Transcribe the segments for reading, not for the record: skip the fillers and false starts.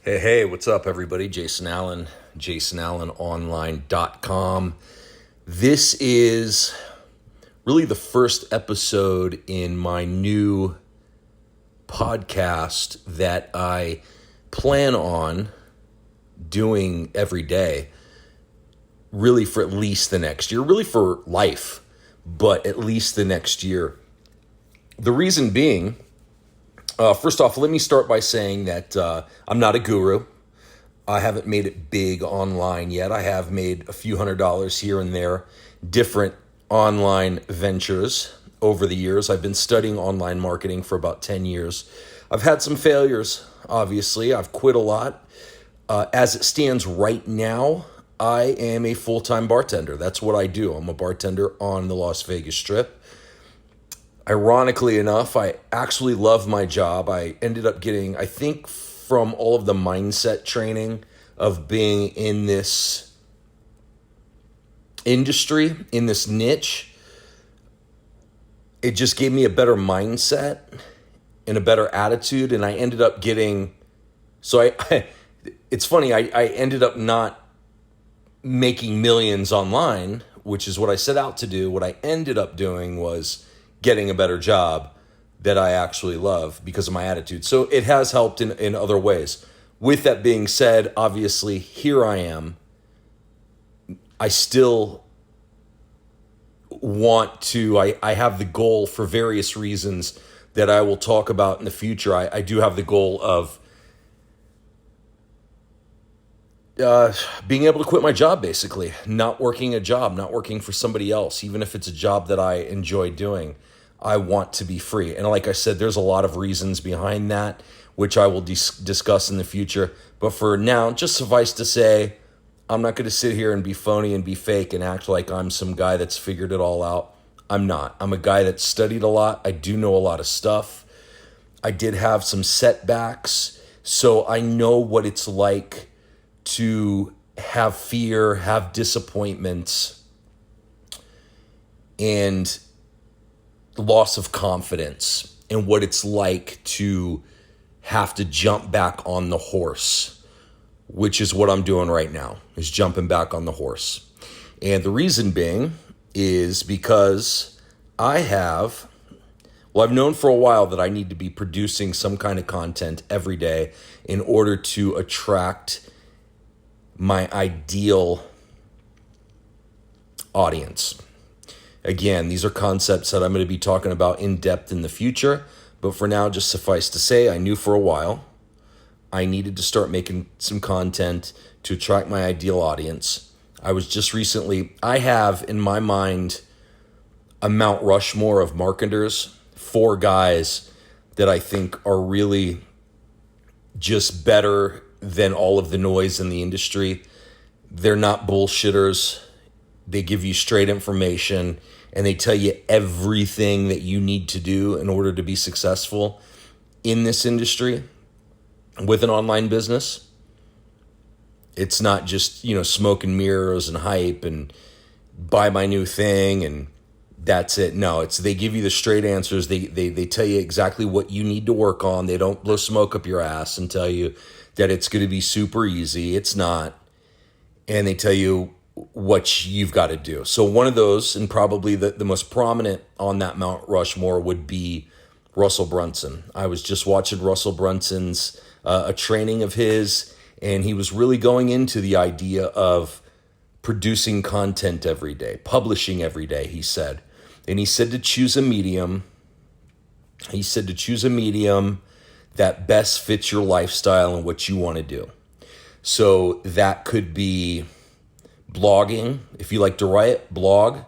Hey, what's up, everybody? Jason Allen, jasonallenonline.com. This is really the first episode in my new podcast that I plan on doing every day, really for at least the next year, really for life, but at least the next year. The reason being, first off, let me start by saying that I'm not a guru. I haven't made it big online yet. I have made a few $100s here and there, different online ventures over the years. I've been studying online marketing for about 10 years. I've had some failures, obviously. I've quit a lot. As it stands right now, I am a full-time bartender. That's what I do. I'm a bartender on the Las Vegas Strip. Ironically enough, I actually love my job. I ended up getting, I think, from all of the mindset training of being in this industry, in this niche, it just gave me a better mindset and a better attitude. And I ended up getting, it's funny, I ended up not making millions online, which is what I set out to do. What I ended up doing was getting a better job that I actually love because of my attitude. So it has helped in other ways. With that being said, obviously, here I am. I still want to, I have the goal for various reasons that I will talk about in the future. I do have the goal of being able to quit my job, basically. Not working a job, not working for somebody else, even if it's a job that I enjoy doing. I want to be free. And like I said, there's a lot of reasons behind that, which I will discuss in the future. But for now, just suffice to say, I'm not going to sit here and be phony and be fake and act like I'm some guy that's figured it all out. I'm not. I'm a guy that studied a lot. I do know a lot of stuff. I did have some setbacks, so I know what it's like to have fear, have disappointments, and loss of confidence, and what it's like to have to jump back on the horse, which is what I'm doing right now, is jumping back on the horse. And the reason being is because I've known for a while that I need to be producing some kind of content every day in order to attract my ideal audience. Again, these are concepts that I'm going to be talking about in depth in the future, but for now, just suffice to say, I knew for a while I needed to start making some content to attract my ideal audience. I have in my mind a Mount Rushmore of marketers, 4 guys that I think are really just better than all of the noise in the industry. They're not bullshitters. They give you straight information, and they tell you everything that you need to do in order to be successful in this industry with an online business. It's not just, smoke and mirrors and hype and buy my new thing and that's it. No, they give you the straight answers. They tell you exactly what you need to work on. They don't blow smoke up your ass and tell you that it's going to be super easy. It's not. And they tell you what you've got to do. So one of those, and probably the most prominent on that Mount Rushmore, would be Russell Brunson. I was just watching Russell Brunson's a training of his, and he was really going into the idea of producing content every day, publishing every day, he said. And he said to choose a medium. He said to choose a medium that best fits your lifestyle and what you want to do. So that could be blogging. If you like to write, blog.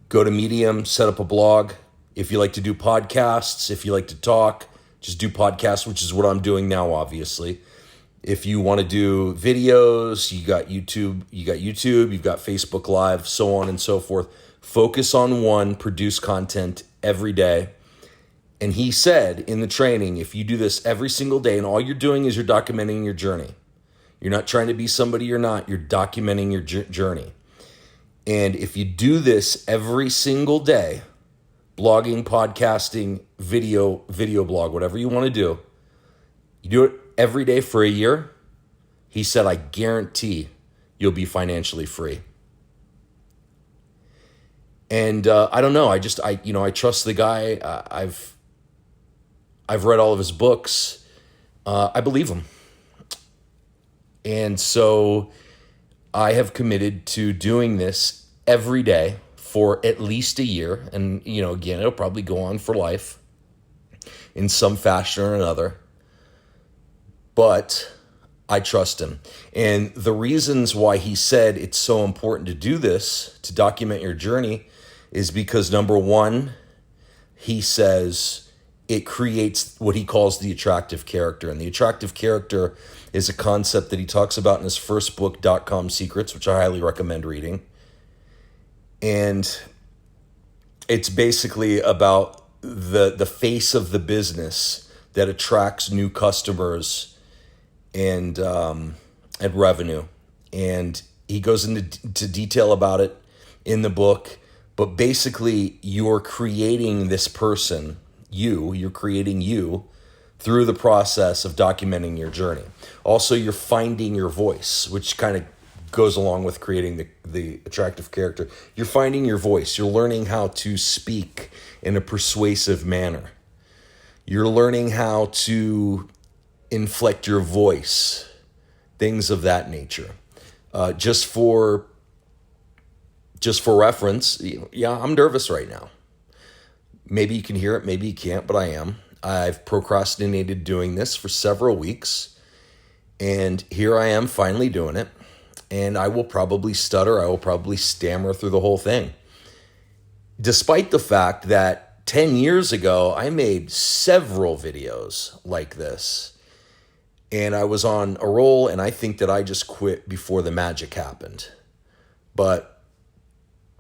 Go to Medium, set up a blog. If you like to do podcasts, if you like to talk, just do podcasts, which is what I'm doing now, obviously. If you want to do videos, you got YouTube, you've got Facebook Live, so on and so forth. Focus on one, produce content every day. And he said in the training, if you do this every single day and all you're doing is you're documenting your journey, you're not trying to be somebody you're not, you're documenting your journey. And if you do this every single day, blogging, podcasting, video blog, whatever you want to do, you do it every day for a year, he said, I guarantee you'll be financially free. And I don't know. I trust the guy. I've read all of his books. I believe him. And so I have committed to doing this every day for at least a year. And, again, it'll probably go on for life in some fashion or another. But I trust him. And the reasons why he said it's so important to do this, to document your journey, is because number one, he says it creates what he calls the attractive character. And the attractive character is a concept that he talks about in his first book, .com Secrets, which I highly recommend reading. And it's basically about the face of the business that attracts new customers and revenue. And he goes into detail about it in the book. But basically, you're creating this person, you're creating you through the process of documenting your journey. Also, you're finding your voice, which kind of goes along with creating the attractive character. You're finding your voice. You're learning how to speak in a persuasive manner. You're learning how to inflect your voice, things of that nature. Just for reference, I'm nervous right now. Maybe you can hear it, maybe you can't, but I am. I've procrastinated doing this for several weeks, and here I am finally doing it. And I will probably stutter, I will probably stammer through the whole thing. Despite the fact that 10 years ago, I made several videos like this, and I was on a roll, and I think that I just quit before the magic happened. But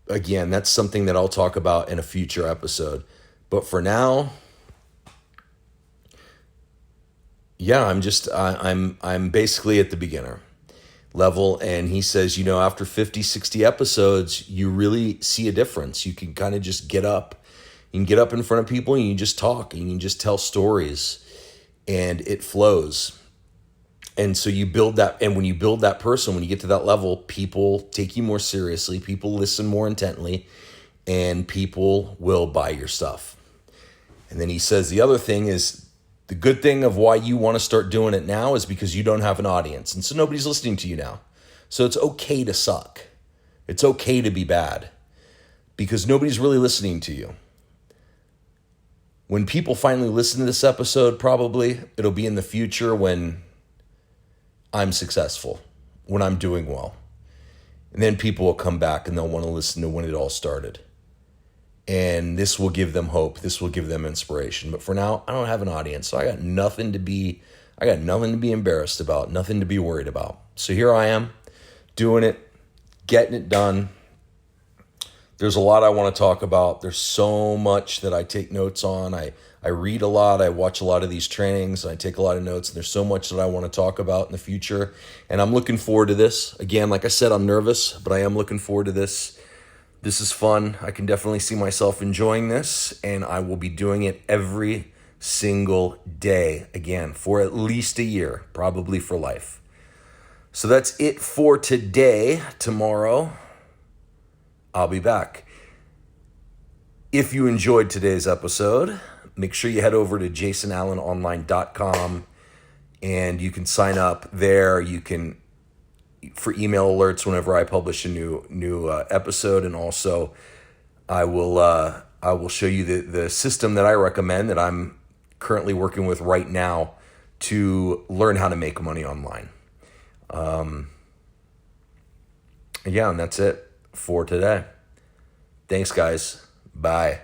again, that's something that I'll talk about in a future episode. But for now, I'm basically at the beginner level. And he says, after 50, 60 episodes, you really see a difference. You can kind of just get up. You can get up in front of people and you just talk and you can just tell stories and it flows. And so you build that, and when you build that person, when you get to that level, people take you more seriously, people listen more intently, and people will buy your stuff. And then he says the other thing is, the good thing of why you want to start doing it now is because you don't have an audience. And so nobody's listening to you now. So it's okay to suck. It's okay to be bad because nobody's really listening to you. When people finally listen to this episode, probably it'll be in the future when I'm successful, when I'm doing well. And then people will come back and they'll want to listen to when it all started. And this will give them hope. This will give them inspiration. But for now, I don't have an audience. So I got nothing to be embarrassed about, nothing to be worried about. So here I am doing it, getting it done. There's a lot I want to talk about. There's so much that I take notes on. I read a lot. I watch a lot of these trainings. I take a lot of notes. And there's so much that I want to talk about in the future. And I'm looking forward to this. Again, like I said, I'm nervous, but I am looking forward to this. This is fun. I can definitely see myself enjoying this. And I will be doing it every single day, again, for at least a year, probably for life. So that's it for today. Tomorrow, I'll be back. If you enjoyed today's episode, make sure you head over to jasonallenonline.com and you can sign up there. You can for email alerts whenever I publish a new episode, and also I will show you the system that I recommend that I'm currently working with right now to learn how to make money online. And that's it for today. Thanks, guys. Bye.